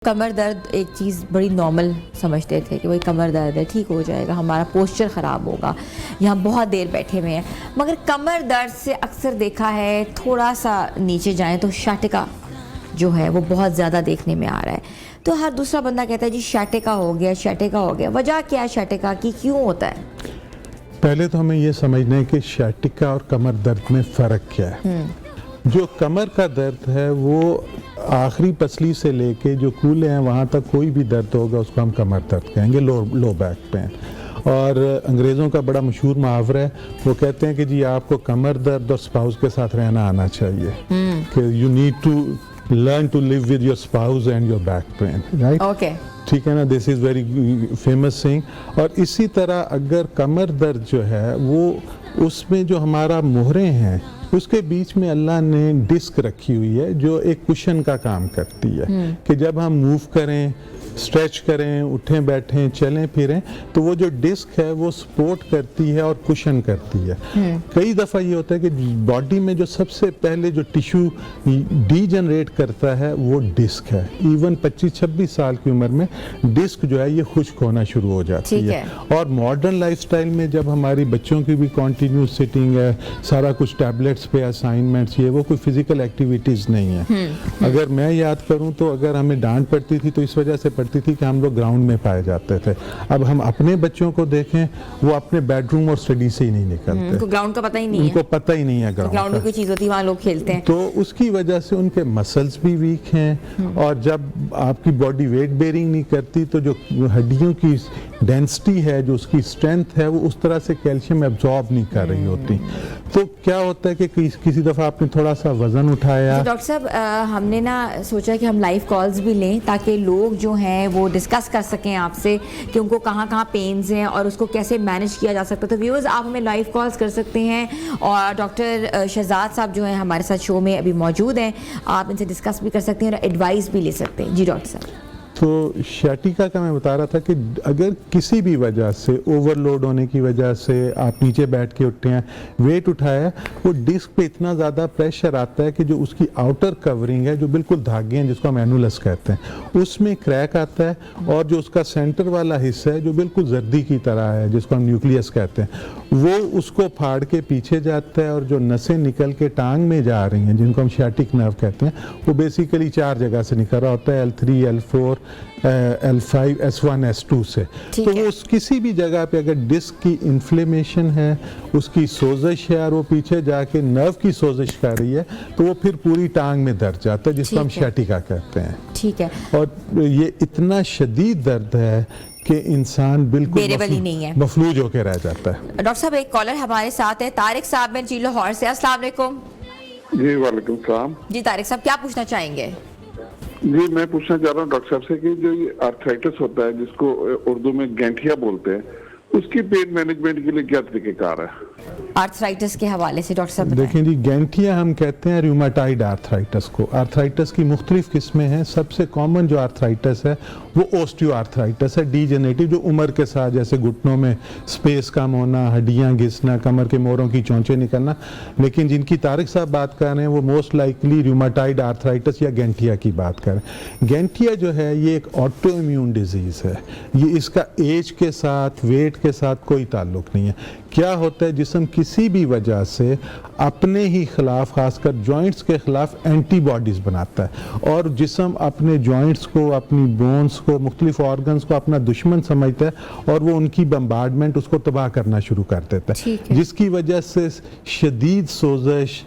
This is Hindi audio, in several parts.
कमर दर्द एक चीज़ बड़ी नॉर्मल समझते थे कि वही कमर दर्द है, ठीक हो जाएगा, हमारा पोस्चर ख़राब होगा या हम बहुत देर बैठे हुए हैं। मगर कमर दर्द से अक्सर देखा है थोड़ा सा नीचे जाएं तो शाटिका जो है वो बहुत ज़्यादा देखने में आ रहा है। तो हर दूसरा बंदा कहता है जी शाटिका हो गया, शाटिका हो गया। वजह क्या है शाटिका की, क्यों होता है? पहले तो हमें ये समझना है कि शाटिका और कमर दर्द में फ़र्क क्या है। जो कमर का दर्द है वो आखिरी पसली से लेके जो कूल्हे हैं वहाँ तक कोई भी दर्द होगा उसको हम कमर दर्द कहेंगे, लो बैक पेन। और अंग्रेज़ों का बड़ा मशहूर मुहावरा है, वो कहते हैं कि जी आपको कमर दर्द और स्पाउस के साथ रहना आना चाहिए, कि you need to learn to live with your spouse and your back pain, right? Okay, ठीक है ना, this is very famous thing. और इसी तरह अगर कमर दर्द जो है वो उसमें जो हमारा मोहरे हैं उसके बीच में अल्लाह ने डिस्क रखी हुई है जो एक कुशन का काम करती है, कि जब हम मूव करें, स्ट्रेच करें, उठें बैठें, चलें फिरें, तो वो जो डिस्क है वो सपोर्ट करती है और कुशन करती है। कई दफ़ा ये होता है कि बॉडी में जो सबसे पहले जो टिश्यू डीजनरेट करता है वो डिस्क है। इवन 25-26 साल की उम्र में डिस्क जो है ये खुश्क होना शुरू हो जाती है। और मॉडर्न लाइफस्टाइल में जब हमारी बच्चों की भी कॉन्टीन्यूस सिटिंग है, सारा कुछ टैबलेट्स पे असाइनमेंट्स, ये वो कोई फिजिकल एक्टिविटीज़ नहीं है। अगर मैं याद करूँ तो अगर हमें डांट पड़ती थी तो इस वजह से पड़ती थी कि हम लोग ग्राउंड में पाए जाते थे। अब हम अपने बच्चों को देखें, वो अपने बेडरूम और स्टडी से ही नहीं निकलते। उनको ग्राउंड का पता ही नहीं है। उनको पता ही नहीं है ग्राउंड में कोई चीज़ होती है वहाँ लोग खेलते हैं। तो उसकी वजह से उनके मसल्स भी वीक हैं, और जब आपकी बॉडी वेट बेयरिंग नहीं करती तो जो हड्डियों की डेंसिटी है, जो उसकी स्ट्रेंथ है, वो उस तरह से कैल्शियम एब्जॉर्ब नहीं कर रही होती। तो क्या होता है कि किसी दफ़ा आपने थोड़ा सा वजन उठाया। डॉक्टर साहब हमने ना सोचा कि हम लाइव कॉल्स भी लें ताकि लोग जो हैं वो डिस्कस कर सकें आपसे कि उनको कहाँ कहाँ पेन्स हैं और उसको कैसे मैनेज किया जा सकता है। तो व्यूअर्स आप हमें लाइव कॉल्स कर सकते हैं, और डॉक्टर शहजाद साहब जो हैं हमारे साथ शो में अभी मौजूद हैं, आप इनसे डिस्कस भी कर सकते हैं और एडवाइस भी ले सकते हैं। जी डॉक्टर साहब। तो शाटिका का मैं बता रहा था कि अगर किसी भी वजह से, ओवरलोड होने की वजह से आप नीचे बैठ के उठे हैं, वेट उठाया, वो डिस्क पे इतना ज़्यादा प्रेशर आता है कि जो उसकी आउटर कवरिंग है, जो बिल्कुल धागे हैं जिसको हम एनुलस कहते हैं, उसमें क्रैक आता है, और जो उसका सेंटर वाला हिस्सा है जो बिल्कुल जर्दी की तरह है जिसको हम न्यूक्लियस कहते हैं, वो उसको फाड़ के पीछे जाता है, और जो नसें निकल के टांग में जा रही हैं जिनको हम शाटिक नर्व कहते हैं, वो बेसिकली 4 जगह से निकल रहा होता है, L3, L4, L5, S1, S2 से। तो वो किसी भी जगह पे अगर डिस्क की इन्फ्लेमेशन है, उसकी सोजिश है, और वो पीछे जाके नर्व की सोजिश कर रही है, तो वो फिर पूरी टांग में दर्द जाता है जिसको हम शाटिका कहते हैं। ठीक है। और ये इतना शदीद दर्द है कि इंसान बिल्कुल मफलूज होकर रह जाता है। डॉक्टर साहब एक कॉलर हमारे साथ है, तारिक साहब हैं जी लाहौर से। अस्सलाम वालेकुम। जी वालेकुम सलाम। जी तारिक साहब क्या पूछना चाहेंगे? जी मैं पूछना चाह रहा हूँ डॉक्टर साहब से कि जो ये आर्थराइटिस होता है जिसको उर्दू में गैंठिया बोलते हैं, उसकी पेन मैनेजमेंट के लिए क्या तरीकेकार है? आर्थराइटिस के हवाले से डॉक्टर साहब देखें जी, गैंठिया हम कहते हैं रूमेटाइड आर्थराइटिस को। आर्थराइटिस की मुख्तलिफ किस्में हैं। सबसे कॉमन जो आर्थराइटिस है वो ओस्टियो आर्थराइटिस है, डीजेनरेटिव, जो उम्र के साथ जैसे घुटनों में स्पेस कम होना, हड्डियां घिसना, कमर के मोरों की चोंचें निकलना। लेकिन जिनकी तारिक साहब बात कर रहे हैं वो मोस्ट लाइकली रूमेटाइड आर्थराइटिस या गैंठिया की बात करें। गैंठिया जो है ये एक ऑटो इम्यून डिजीज़ है। ये इसका एज के साथ, वेट के साथ कोई ताल्लुक नहीं है। क्या होता है, जिस्म किसी भी वजह से अपने ही खिलाफ, खासकर जॉइंट्स के खिलाफ एंटीबॉडीज़ बनाता है, और जिस्म अपने जॉइंट्स को, अपनी बोन्स को, मुख्तलिफ ऑर्गन्स को अपना दुश्मन समझता है, और वो उनकी बम्बार्डमेंट उसको तबाह करना शुरू कर देता है, जिसकी वजह से शदीद सोजिश,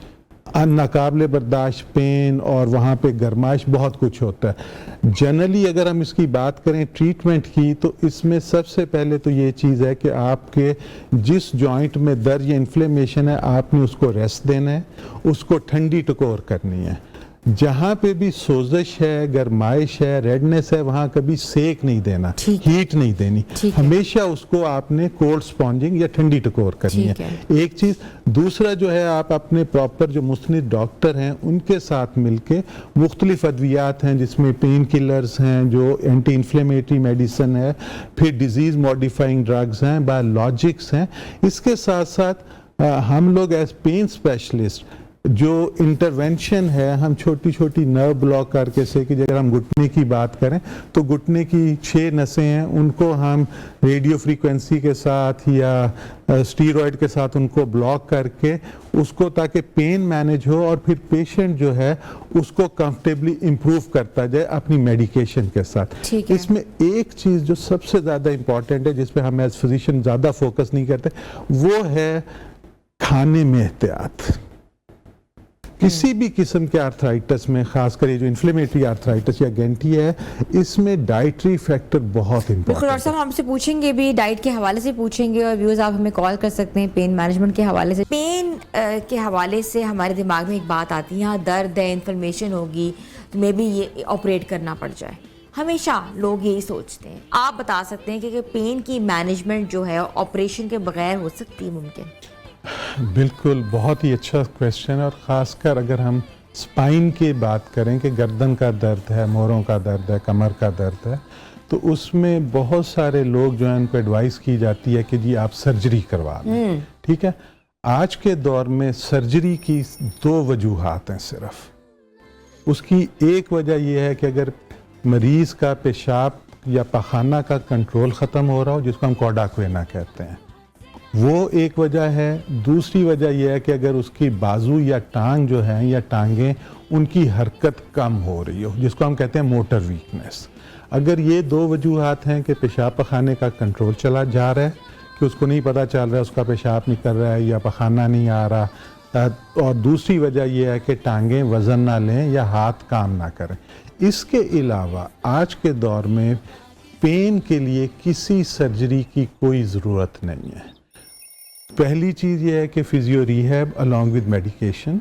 नाकाबिले बर्दाश्त पेन, और वहाँ पे गर्माइश, बहुत कुछ होता है। जनरली अगर हम इसकी बात करें ट्रीटमेंट की, तो इसमें सबसे पहले तो ये चीज़ है कि आपके जिस जॉइंट में दर्द या इन्फ्लेमेशन है, आपने उसको रेस्ट देना है, उसको ठंडी टकोर करनी है। जहाँ पे भी सोजिश है, गरमाइश है, रेडनेस है, वहाँ कभी सेक नहीं देना, हीट नहीं देनी, हमेशा उसको आपने कोल्ड स्पॉन्जिंग या ठंडी टकोर करनी है। एक चीज़। दूसरा जो है, आप अपने प्रॉपर जो मुस्निद डॉक्टर हैं उनके साथ मिलके, मुख्तलिफ अद्वियात हैं जिसमें पेन किलर्स हैं, जो एंटी इन्फ्लेमेटरी मेडिसिन है, फिर डिजीज़ मॉडिफाइंग ड्रग्स हैं, बायोलॉजिक्स हैं, इसके साथ साथ हम लोग एज पेन स्पेशलिस्ट जो इंटरवेंशन है हम छोटी छोटी नर्व ब्लॉक करके से कि अगर हम घुटने की बात करें तो घुटने की 6 नसें हैं उनको हम रेडियो फ्रीक्वेंसी के साथ या स्टीरॉयड के साथ उनको ब्लॉक करके उसको ताकि पेन मैनेज हो और फिर पेशेंट जो है उसको कंफर्टेबली इम्प्रूव करता जाए अपनी मेडिकेशन के साथ। ठीक है। इसमें एक चीज़ जो सबसे ज़्यादा इम्पॉर्टेंट है जिस पे हम एज फिजिशियन ज़्यादा फोकस नहीं करते वो है खाने में एहतियात। किसी भी किस्म के आर्थराइटिस में खासकर ये जो इन्फ्लेमेटरी आर्थराइटिस या गैंटी है इसमें डाइटरी फैक्टर बहुत बिल्कुल। इंपॉर्टेंट और साहब हमसे पूछेंगे भी, डाइट के हवाले से पूछेंगे और व्यूअर्स आप हमें कॉल कर सकते हैं पेन मैनेजमेंट के हवाले से। पेन के हवाले से हमारे दिमाग में एक बात आती है, यहाँ दर्द है, इन्फ्लेमेशन होगी तो मे बी ये ऑपरेट करना पड़ जाए। हमेशा लोग यही सोचते हैं। आप बता सकते हैं कि पेन की मैनेजमेंट जो है ऑपरेशन के बगैर हो सकती है मुमकिन? बिल्कुल, बहुत ही अच्छा क्वेश्चन है और ख़ासकर अगर हम स्पाइन की बात करें कि गर्दन का दर्द है, मोरों का दर्द है, कमर का दर्द है, तो उसमें बहुत सारे लोग जो हैं उनको एडवाइस की जाती है कि जी आप सर्जरी करवा लें। ठीक है, आज के दौर में सर्जरी की 2 वजूहात हैं सिर्फ। उसकी एक वजह यह है कि अगर मरीज़ का पेशाब या पखाना का कंट्रोल ख़त्म हो रहा हो जिसको हम कॉडाक्वेना कहते हैं, वो एक वजह है। दूसरी वजह यह है कि अगर उसकी बाजू या टांग जो है या टांगें उनकी हरकत कम हो रही हो जिसको हम कहते हैं मोटर वीकनेस। अगर ये 2 वजूहात हैं कि पेशाब पखाने का कंट्रोल चला जा रहा है कि उसको नहीं पता चल रहा है उसका पेशाब निकल रहा है या पखाना नहीं आ रहा, और दूसरी वजह यह है कि टांगें वज़न ना लें या हाथ काम ना करें। इसके अलावा आज के दौर में पेन के लिए किसी सर्जरी की कोई ज़रूरत नहीं है। पहली चीज़ ये है कि physio rehab along with medication.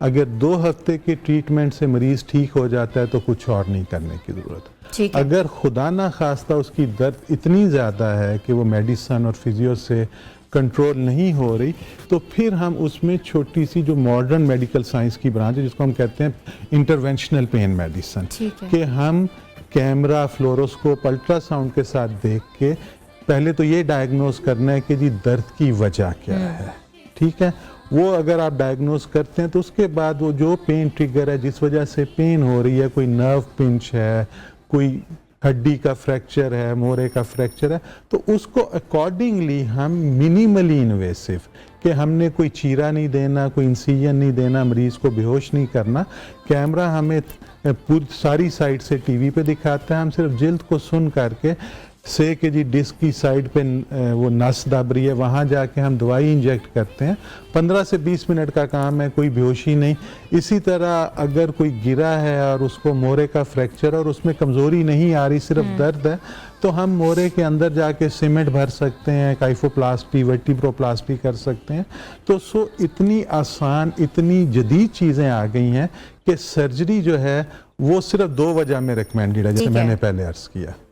अगर 2 हफ्ते के ट्रीटमेंट से मरीज़ ठीक हो जाता है तो कुछ और नहीं करने की ज़रूरत। अगर खुदा ना खास्ता उसकी दर्द इतनी ज़्यादा है कि वो मेडिसन और फिजियो से कंट्रोल नहीं हो रही तो फिर हम उसमें छोटी सी जो मॉडर्न मेडिकल साइंस की ब्रांच है जिसको हम कहते हैं इंटरवेंशनल पेन मेडिसन, कि हम कैमरा, फ्लोरोस्कोप, अल्ट्रासाउंड के साथ देख के पहले तो ये डायग्नोस करना है कि जी दर्द की वजह क्या है। ठीक है, वो अगर आप डायग्नोस करते हैं तो उसके बाद वो जो पेन ट्रिगर है जिस वजह से पेन हो रही है, कोई नर्व पिंच है, कोई हड्डी का फ्रैक्चर है, मोरे का फ्रैक्चर है, तो उसको अकॉर्डिंगली हम मिनिमली इन्वेसिव कि हमने कोई चीरा नहीं देना, कोई इंसिजन नहीं देना, मरीज़ को बेहोश नहीं करना। कैमरा हमें पूरी सारी साइड से टीवी पे दिखाता है, हम सिर्फ जिल्द को सुन करके से कि जी डिस्क की साइड पे वो नस दब रही है, वहाँ जाके हम दवाई इंजेक्ट करते हैं। 15 से 20 मिनट का काम है, कोई बेहोशी नहीं। इसी तरह अगर कोई गिरा है और उसको मोरे का फ्रैक्चर और उसमें कमज़ोरी नहीं आ रही, सिर्फ दर्द है, तो हम मोरे के अंदर जाके सीमेंट भर सकते हैं, काइफोप्लास्टी, वर्टिब्रोप्लास्टी कर सकते हैं। तो इतनी आसान, इतनी जदीद चीज़ें आ गई हैं कि सर्जरी जो है वो सिर्फ 2 वजह में रिकमेंडेड है, जैसे मैंने पहले अर्ज़ किया।